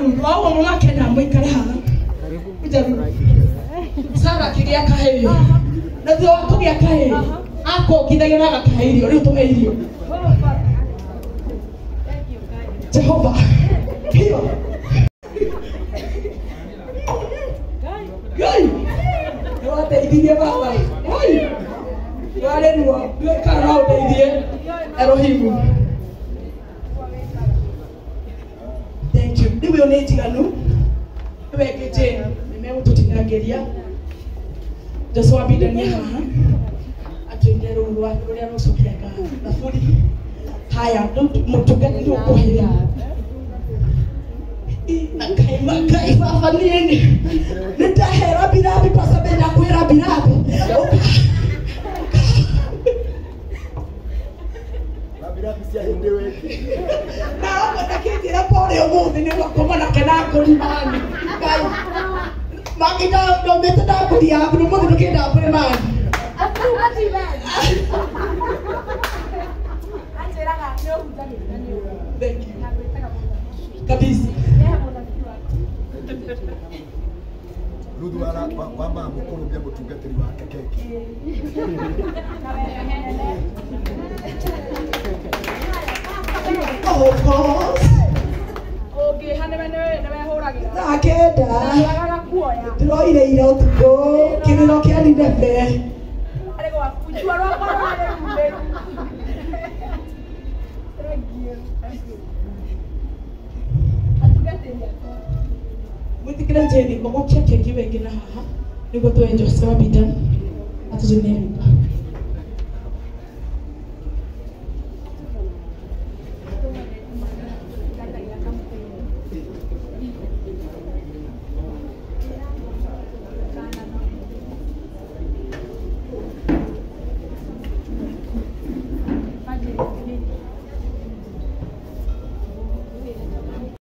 Ruth. Wao mama Kenya mwikara haha. Kuja Ruth. Sara kigia kaheo. Na thio kugia kaheo. Ako kithagia na kaheo. Riu tume irio. Jehova. Hiyo. Gai. Yote idiye baba. Oi. Wale ruo. Kana uteithie. Erohimu. Thank you. Ndiwe onetiganu. Wekeje nimegututinageria. Joshua bidani haha. Atwende ruwa ruria rucukiraga thaburi. Haya, mutugani ndio kuhira. Kai baba nini? Nitahera birabi kwa sababu ya kuhera birabi. Birabi sia hindewe. Na hapo nakijira pole umuthi ni wakoma na kenako limani. Kai. Makita ndo metenda kudia hapo umuthi tukenda hapo limani. Ati bani. Anjeraga leo hutani. Thank you. Kabisa. Rudwara kwamba mukuru bya gutungatiri wa keke. Of course. Okay, hane horagira. Nakenda. Agaga kuoya. Turoire ira utuko kigiro kia Nineve. Arego akujua ro kwa ro. Mutikira jeni mogokia keki wengi na haha niguo tuwe Joshua Bidan atuzuneni.